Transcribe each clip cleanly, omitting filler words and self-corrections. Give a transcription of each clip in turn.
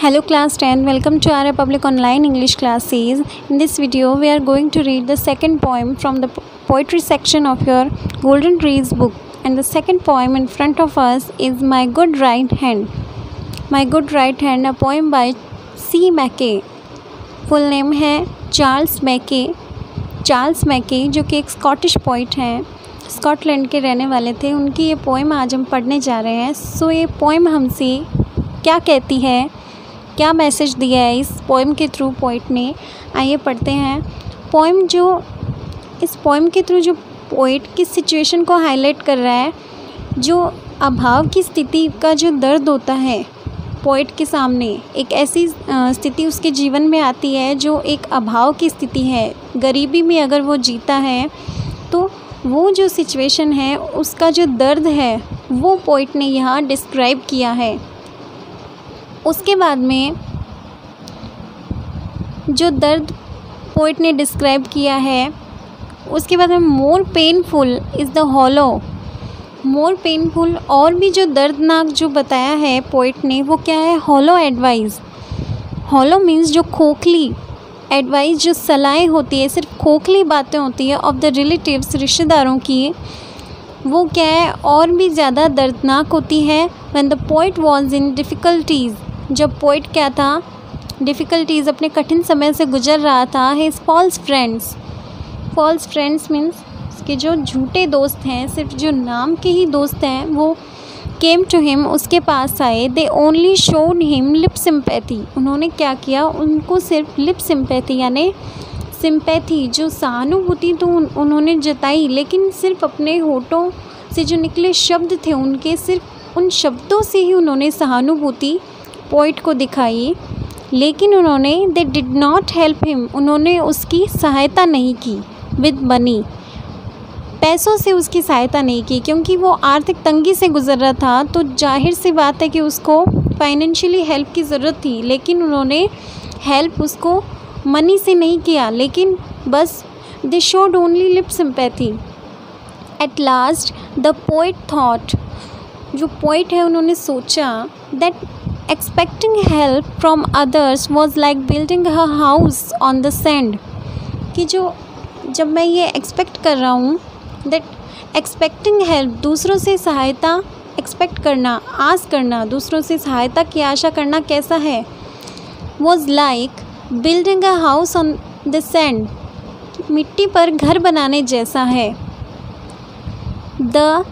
Hello class 10, welcome to our public online English classes. In this video we are going to read the second poem from the poetry section of your Golden Trees book, and the second poem in front of us is My Good Right Hand. My Good Right Hand, a poem by C. Mackay. Full name है Charles Mackay जो कि एक Scottish poet हैं, Scotland के रहने वाले थे। उनकी ये पोएम आज हम पढ़ने जा रहे हैं। सो ये पोएम हमसे क्या कहती है, क्या मैसेज दिया है इस पोएम के थ्रू पोइट ने, आइए पढ़ते हैं। इस पोएम के थ्रू जो पोइट किस सिचुएशन को हाईलाइट कर रहा है, जो अभाव की स्थिति का जो दर्द होता है पोइट के सामने, एक ऐसी स्थिति उसके जीवन में आती है जो एक अभाव की स्थिति है। गरीबी में अगर वो जीता है तो वो जो सिचुएशन है, उसका जो दर्द है वो पोइट ने यहाँ डिस्क्राइब किया है। उसके बाद में जो दर्द पोइट ने डिस्क्राइब किया है, उसके बाद में मोर painful is the hollow, more painful और भी जो दर्दनाक जो बताया है पोइट ने, वो क्या है, हॉलो एडवाइस। हॉलो मीन्स जो खोखली, एडवाइस जो सलाहें होती है, सिर्फ खोखली बातें होती है ऑफ द रिलेटिव्स, रिश्तेदारों की, वो क्या है, और भी ज़्यादा दर्दनाक होती है। When the poet was in difficulties, जब पोइट क्या था, डिफ़िकल्टीज़ अपने कठिन समय से गुजर रहा था। हिज फॉल्स फ्रेंड्स मीन्स के जो झूठे दोस्त हैं, सिर्फ जो नाम के ही दोस्त हैं, वो केम टू हिम, उसके पास आए। They only showed him lip sympathy, उन्होंने क्या किया, उनको सिर्फ लिप सिंपैथी यानी सिंपैथी जो सहानुभूति तो उन्होंने जताई, लेकिन सिर्फ अपने होठों से जो निकले शब्द थे उनके, सिर्फ उन शब्दों से ही उन्होंने सहानुभूति पोइट को दिखाई, लेकिन उन्होंने दे डिड नॉट हेल्प हिम, उन्होंने उसकी सहायता नहीं की विद मनी, पैसों से उसकी सहायता नहीं की, क्योंकि वो आर्थिक तंगी से गुजर रहा था। तो जाहिर सी बात है कि उसको फाइनेंशियली हेल्प की ज़रूरत थी, लेकिन उन्होंने हेल्प उसको मनी से नहीं किया, लेकिन बस they showed only lip sympathy. At last the poet thought, जो पोइट है उन्होंने सोचा, that expecting help from others was like building a house on the sand, कि जब मैं ये एक्सपेक्ट कर रहा हूँ, दैट एक्सपेक्टिंग हेल्प, दूसरों से सहायता एक्सपेक्ट करना, आस करना, दूसरों से सहायता की आशा करना कैसा है, was like building a house on the sand, मिट्टी पर घर बनाने जैसा है। The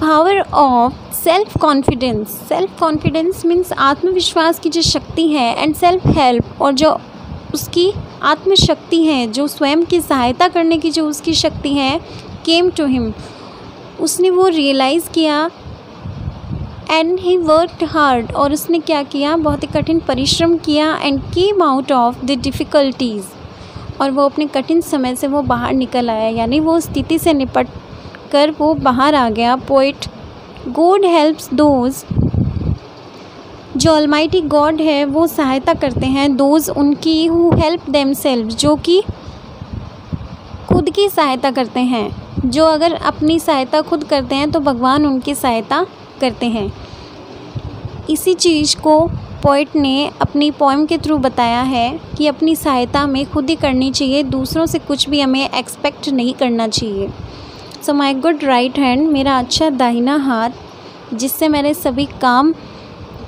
power of self confidence means आत्मविश्वास की जो शक्ति है, एंड सेल्फ हेल्प, और जो उसकी आत्मशक्ति है, जो स्वयं की सहायता करने की जो उसकी शक्ति है, केम टू हिम, उसने वो रियलाइज़ किया। एंड ही वर्कड हार्ड, और उसने क्या किया, बहुत ही कठिन परिश्रम किया। And came out of the difficulties, और वो अपने कठिन समय से वो बाहर निकल आया, यानी वो स्थिति से निपट कर वो बाहर आ गया। पोइट, गॉड हेल्प्स दोज, जो ऑलमाइटी गॉड है वो सहायता करते हैं, दोज उनकी, हु हेल्प देमसेल्व्स, जो कि खुद की सहायता करते हैं, जो अगर अपनी सहायता खुद करते हैं तो भगवान उनकी सहायता करते हैं। इसी चीज़ को पोइट ने अपनी पोएम के थ्रू बताया है कि अपनी सहायता हमें खुद ही करनी चाहिए, दूसरों से कुछ भी हमें एक्सपेक्ट नहीं करना चाहिए। सो माई गुड राइट हैंड, मेरा अच्छा दाहिना हाथ, जिससे मैंने सभी काम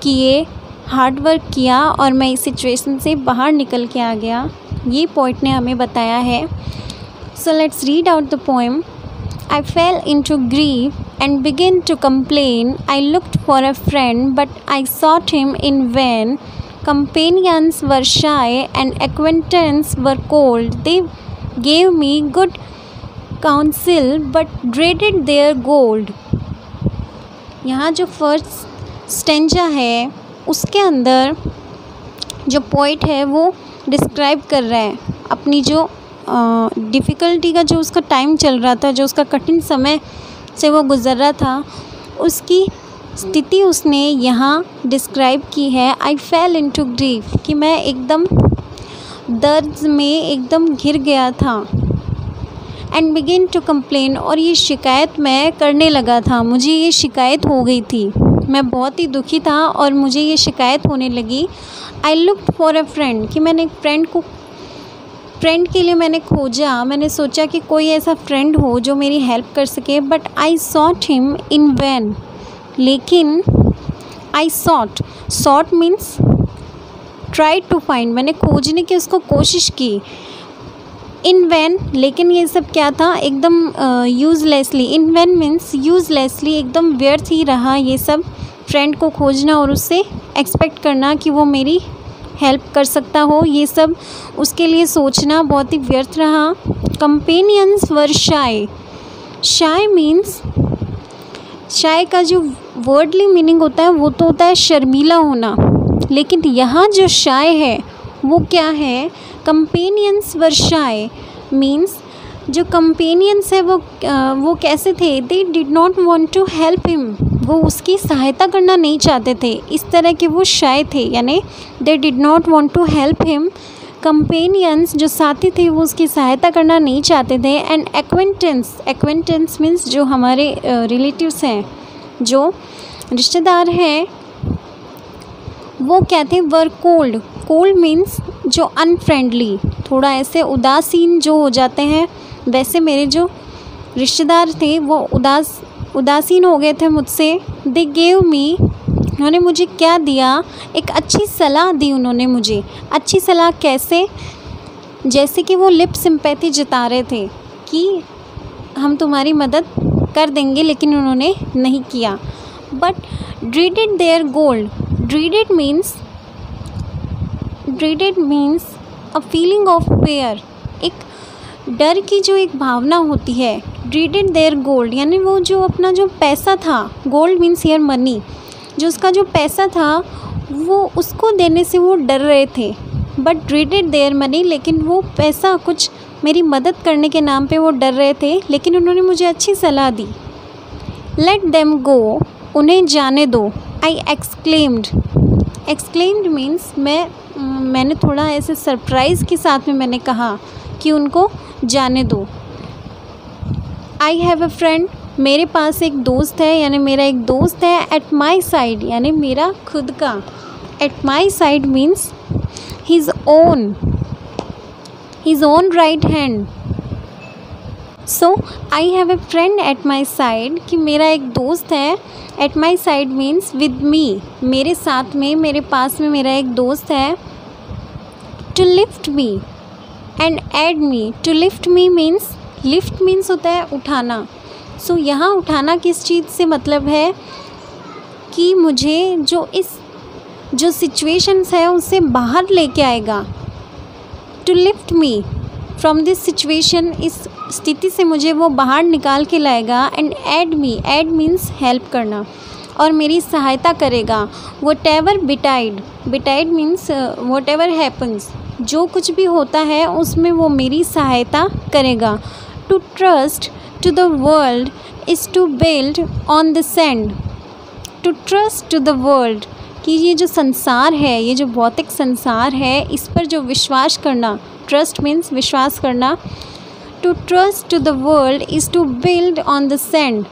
किए, हार्ड वर्क किया, और मैं इस सिचुएशन से बाहर निकल के आ गया, ये पोइट ने हमें बताया है। So let's read out the poem. I fell into grief and began to complain. I looked for a friend, but I sought him in vain. Companions were shy and acquaintances were cold. They gave me good counsel, but dreaded their gold. यहाँ जो first stanza है, उसके अंदर जो poet है वो describe कर रहा है अपनी जो डिफ़िकल्टी का जो उसका टाइम चल रहा था, जो उसका कठिन समय से वो गुज़र रहा था, उसकी स्थिति उसने यहाँ डिस्क्राइब की है। आई फेल इनटू ग्रीफ, कि मैं एकदम दर्द में एकदम घिर गया था। एंड बिगिन टू कंप्लेन, और ये शिकायत मैं करने लगा था, मुझे ये शिकायत हो गई थी, मैं बहुत ही दुखी था और मुझे ये शिकायत होने लगी। I looked for a friend, कि मैंने एक फ्रेंड के लिए मैंने खोजा, मैंने सोचा कि कोई ऐसा फ्रेंड हो जो मेरी हेल्प कर सके। But I sought him in vain, लेकिन I sought means try to find, मैंने खोजने की उसको कोशिश की। इन वैन, लेकिन ये सब क्या था, एकदम यूज़लेसली। इन वैन मीन्स यूज़लेसली, एकदम व्यर्थ ही रहा ये सब फ्रेंड को खोजना और उससे एक्सपेक्ट करना कि वो मेरी हेल्प कर सकता हो, ये सब उसके लिए सोचना बहुत ही व्यर्थ रहा। Companions were shy, shy means, शाय का जो वर्डली मीनिंग होता है वो तो होता है शर्मीला होना, लेकिन यहाँ जो शाय है वो क्या है, कंपेनियंस वर शाय मीन्स जो कंपेनियंस है वो कैसे थे, they did not want to help him, वो उसकी सहायता करना नहीं चाहते थे, इस तरह के वो शाय थे, यानी they did not want to help him. Companions जो साथी थे वो उसकी सहायता करना नहीं चाहते थे। एंड एक्वेंटेंस मीन्स जो हमारे रिलेटिव्स हैं, जो रिश्तेदार हैं, वो क्या थे, वर कोल्ड मीन्स जो अनफ्रेंडली, थोड़ा ऐसे उदासीन जो हो जाते हैं, वैसे मेरे जो रिश्तेदार थे वो उदासीन हो गए थे मुझसे। दे गेव मी, उन्होंने मुझे क्या दिया, एक अच्छी सलाह दी उन्होंने मुझे। अच्छी सलाह कैसे, जैसे कि वो लिप सिंपैथी जता रहे थे कि हम तुम्हारी मदद कर देंगे, लेकिन उन्होंने नहीं किया। But dreaded their gold, dreaded means a feeling of fear, एक डर की जो एक भावना होती है। ड्रीडेड देयर गोल्ड, यानी वो जो अपना जो पैसा था, गोल्ड मीन्स हियर मनी, जो उसका जो पैसा था वो उसको देने से वो डर रहे थे। बट ड्रीडेड देयर मनी, लेकिन वो पैसा कुछ मेरी मदद करने के नाम पे वो डर रहे थे, लेकिन उन्होंने मुझे अच्छी सलाह दी। लेट देम गो, उन्हें जाने दो। आई एक्सक्लेम्ड मीन्स मैंने थोड़ा ऐसे सरप्राइज़ के साथ में मैंने कहा कि उनको जाने दो। आई हैव अ फ्रेंड, मेरे पास एक दोस्त है, यानी मेरा एक दोस्त है। एट माई साइड, यानी मेरा खुद का। At my side means his own right hand. So I have a friend at my side, कि मेरा एक दोस्त है। At my side means with me, मेरे साथ में, मेरे पास में मेरा एक दोस्त है। To lift me and aid me, to lift me means, lift means होता है उठाना। सो यहाँ उठाना किस चीज़ से मतलब है कि मुझे जो सिचुएशंस है उससे बाहर लेके आएगा। To lift me from this situation, इस स्थिति से मुझे वो बाहर निकाल के लाएगा। एंड एड मीन्स हेल्प करना, और मेरी सहायता करेगा। Whatever betide means whatever happens, जो कुछ भी होता है उसमें वो मेरी सहायता करेगा। To trust to the world is to build on the sand. To trust to the world, कि ये जो संसार है, ये जो भौतिक संसार है, इस पर जो विश्वास करना, ट्रस्ट मीन्स विश्वास करना। To trust to the world is to build on the sand,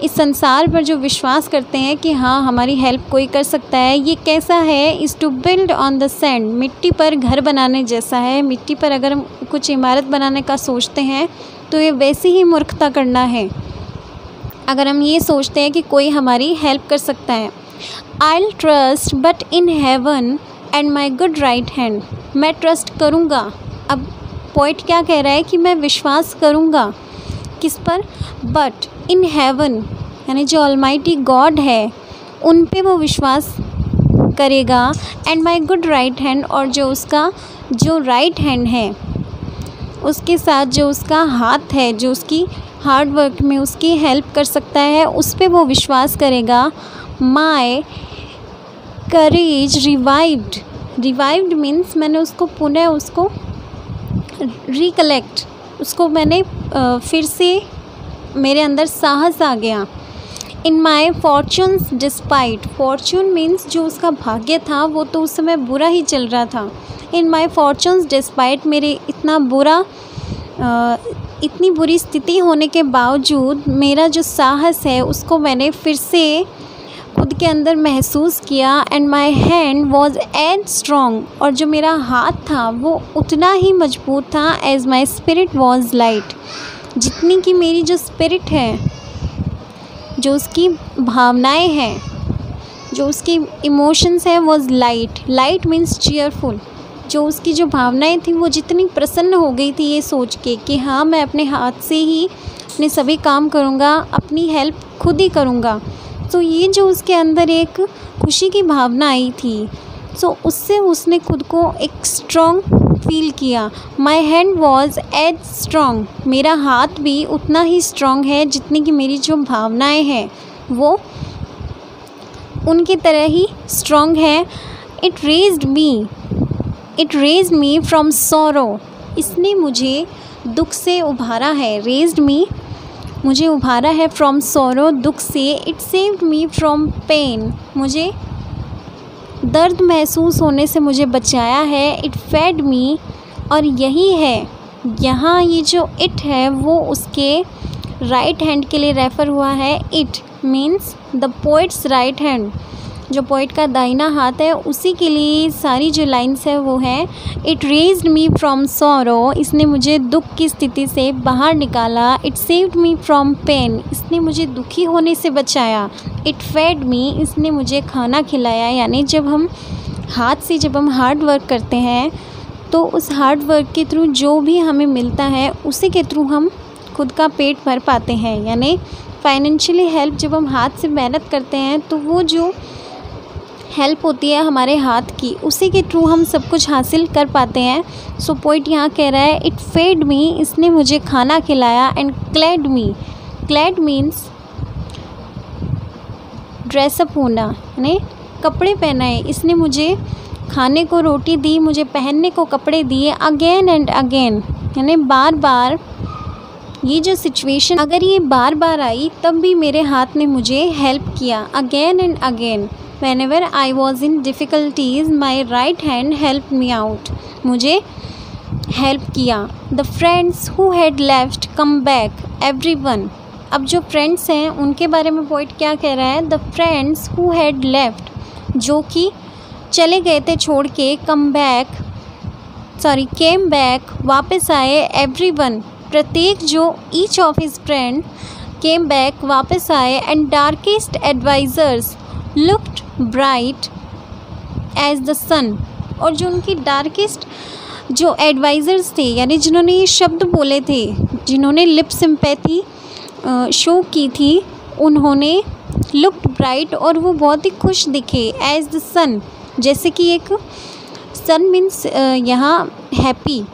इस संसार पर जो विश्वास करते हैं कि हाँ हमारी हेल्प कोई कर सकता है, ये कैसा है, is to build on the sand, मिट्टी पर घर बनाने जैसा है। मिट्टी पर अगर हम कुछ इमारत बनाने का सोचते हैं तो ये वैसे ही मूर्खता करना है अगर हम ये सोचते हैं कि कोई हमारी हेल्प कर सकता है। I'll trust but in heaven and my good right hand, मैं ट्रस्ट करूँगा। अब पोइट क्या कह रहा है कि मैं विश्वास करूँगा किस पर, बट इन हेवन, यानी जो ऑलमाइटी गॉड है उन पे वो विश्वास करेगा। And my good right hand, और जो उसका जो राइट हैंड है उसके साथ जो उसका हाथ है, जो उसकी हार्ड वर्क में उसकी हेल्प कर सकता है, उस पे वो विश्वास करेगा। माई करेज रिवाइव्ड मीन्स मैंने उसको पुनः उसको रिकलेक्ट, उसको मैंने फिर से मेरे अंदर साहस आ गया। इन माई फॉर्चून्स डिस्पाइट, फॉर्चून मीन्स जो उसका भाग्य था वो तो उस समय बुरा ही चल रहा था। इन माई फॉर्चून्स डिस्पाइट, मेरे इतनी बुरी स्थिति होने के बावजूद मेरा जो साहस है उसको मैंने फिर से खुद के अंदर महसूस किया। And my hand was as strong, और जो मेरा हाथ था वो उतना ही मजबूत था as my spirit was light, जितनी कि मेरी जो स्पिरिट है, जो उसकी भावनाएं हैं, जो उसकी इमोशंस है, was light. Light means cheerful. जो उसकी जो भावनाएं थी वो जितनी प्रसन्न हो गई थी ये सोच के कि हाँ, मैं अपने हाथ से ही अपने सभी काम करूँगा, अपनी हेल्प खुद ही करूँगा। तो ये जो उसके अंदर एक खुशी की भावना आई थी, सो उससे उसने खुद को एक स्ट्रॉन्ग फील किया। My hand was as strong, मेरा हाथ भी उतना ही स्ट्रॉन्ग है जितनी कि मेरी जो भावनाएं हैं वो उनकी तरह ही स्ट्रॉन्ग है। It raised me from sorrow, इसने मुझे दुख से उभारा है। रेज्ड मी, मुझे उभारा है, फ्रॉम सॉरो, दुख से। It saved me from pain, मुझे दर्द महसूस होने से मुझे बचाया है। इट फेड मी, और यही है, यहाँ ये जो इट है वो उसके राइट हैंड के लिए रेफ़र हुआ है। It means the poets right hand, जो पोइट का दाहिना हाथ है उसी के लिए सारी जो लाइन्स है वो है। It raised me from sorrow, इसने मुझे दुख की स्थिति से बाहर निकाला। It saved me from pain, इसने मुझे दुखी होने से बचाया। इट फेड मी, इसने मुझे खाना खिलाया। यानी जब हम हाथ से जब हम हार्ड वर्क करते हैं तो उस हार्ड वर्क के थ्रू जो भी हमें मिलता है उसी के थ्रू हम खुद का पेट भर पाते हैं। यानी फाइनेंशियली हेल्प जब हम हाथ से मेहनत करते हैं तो वो जो हेल्प होती है हमारे हाथ की, उसी के थ्रू हम सब कुछ हासिल कर पाते हैं। सो पोइट यहाँ कह रहा है इट फेड मी, इसने मुझे खाना खिलाया। And clad me, clad means dress up होना, यानी कपड़े पहनाए। इसने मुझे खाने को रोटी दी, मुझे पहनने को कपड़े दिए। अगेन एंड अगेन, यानी बार बार ये जो सिचुएशन अगर ये बार बार आई तब भी मेरे हाथ ने मुझे हेल्प किया। Again and again, whenever I was in difficulties, my right hand helped me out, मुझे हेल्प किया। The friends who had left come back, everyone। अब जो फ्रेंड्स हैं उनके बारे में पोइट क्या कह रहा है? The friends who had left, जो कि चले गए थे छोड़ के, came back, वापस आए। everyone, प्रत्येक जो each of his friend came back, वापस आए। and darkest advisors looked bright as the sun, और जो उनकी डार्केस्ट जो एडवाइज़र्स थे, यानी जिन्होंने ये शब्द बोले थे, जिन्होंने लिप सिंपैथी शो की थी, उन्होंने लुक्ड ब्राइट, और वो बहुत ही खुश दिखे। एज द सन, जैसे कि एक सन मीन्स यहाँ हैप्पी,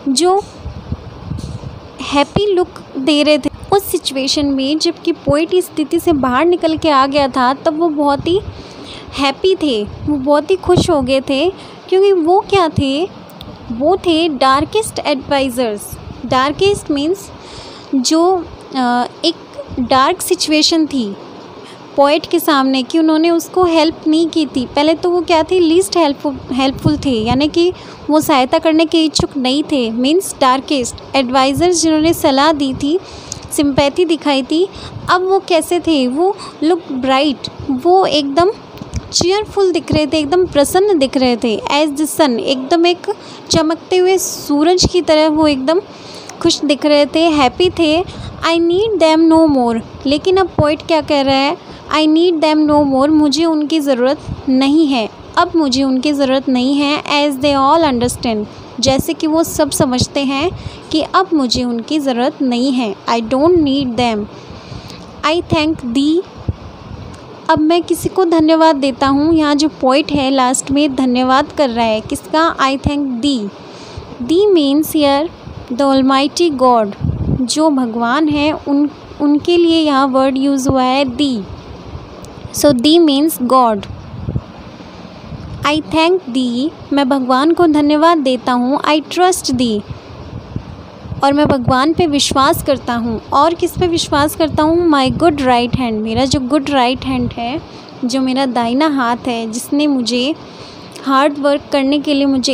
जो हैप्पी लुक दे रहे थे उस सिचुएशन में। जबकि पोइट इस स्थिति से बाहर निकल के आ गया था तब वो बहुत ही हैप्पी थे, वो बहुत ही खुश हो गए थे, क्योंकि वो क्या थे? वो थे डार्केस्ट एडवाइज़र्स। डार्केस्ट मीन्स जो एक डार्क सिचुएशन थी पोइट के सामने कि उन्होंने उसको हेल्प नहीं की थी। पहले तो वो क्या थे? लीस्ट हेल्पफुल थे, यानी कि वो सहायता करने के इच्छुक नहीं थे। मीन्स डार्केस्ट एडवाइज़र्स, जिन्होंने सलाह दी थी, सिंपैथी दिखाई थी, अब वो कैसे थे? वो लुक ब्राइट, वो एकदम चीयरफुल दिख रहे थे, एकदम प्रसन्न दिख रहे थे। एज द सन, एकदम एक चमकते हुए सूरज की तरह वो एकदम खुश दिख रहे थे, हैप्पी थे। आई नीड देम नो मोर, लेकिन अब पोइट क्या कह रहा है? आई नीड देम नो मोर, मुझे उनकी ज़रूरत नहीं है, अब मुझे उनकी ज़रूरत नहीं है। एज दे ऑल अंडरस्टैंड, जैसे कि वो सब समझते हैं कि अब मुझे उनकी ज़रूरत नहीं है। I don't need them. I thank thee, अब मैं किसी को धन्यवाद देता हूँ। यहाँ जो पोइट है लास्ट में धन्यवाद कर रहा है, किसका? आई thank the. The means here the almighty God, जो भगवान है उनके लिए यहाँ वर्ड यूज़ हुआ है दी। सो दी मीन्स गॉड। आई थैंक दी, मैं भगवान को धन्यवाद देता हूँ। आई ट्रस्ट दी, और मैं भगवान पे विश्वास करता हूँ। और किस पे विश्वास करता हूँ? माई गुड राइट हैंड, मेरा जो गुड राइट हैंड है, जो मेरा दाहिना हाथ है, जिसने मुझे हार्ड वर्क करने के लिए मुझे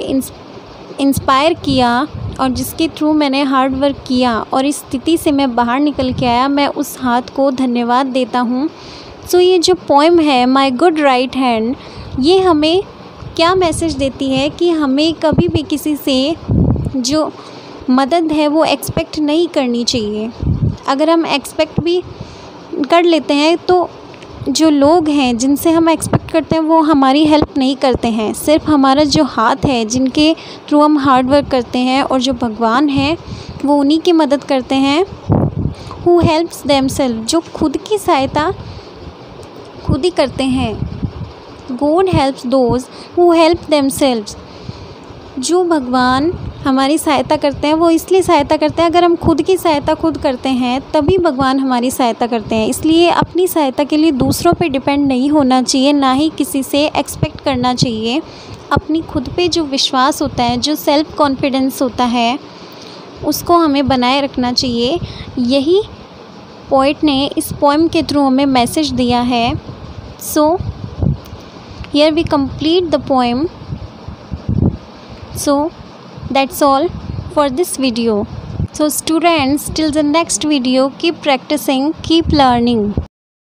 इंस्पायर किया, और जिसके थ्रू मैंने हार्ड वर्क किया और इस स्थिति से मैं बाहर निकल के आया, मैं उस हाथ को धन्यवाद देता हूँ। सो ये जो पोएम है माय गुड राइट हैंड, ये हमें क्या मैसेज देती है कि हमें कभी भी किसी से जो मदद है वो एक्सपेक्ट नहीं करनी चाहिए। अगर हम एक्सपेक्ट भी कर लेते हैं तो जो लोग हैं जिनसे हम एक्सपेक्ट करते हैं वो हमारी हेल्प नहीं करते हैं। सिर्फ हमारा जो हाथ है, जिनके थ्रू हम हार्ड वर्क करते हैं, और जो भगवान हैं वो उन्हीं की मदद करते हैं। हु हेल्प्स देमसेल्फ, जो खुद की सहायता खुद ही करते हैं। God helps those who help themselves, जो भगवान हमारी सहायता करते हैं वो इसलिए सहायता करते हैं, अगर हम खुद की सहायता खुद करते हैं तभी भगवान हमारी सहायता करते हैं। इसलिए अपनी सहायता के लिए दूसरों पे डिपेंड नहीं होना चाहिए, ना ही किसी से एक्सपेक्ट करना चाहिए। अपनी खुद पे जो विश्वास होता है, जो सेल्फ़ कॉन्फिडेंस होता है, उसको हमें बनाए रखना चाहिए। यही पोइट ने इस पोएम के थ्रू हमें मैसेज दिया है। सो here we complete the poem. So that's all for this video. So students, till the next video, keep practicing, keep learning.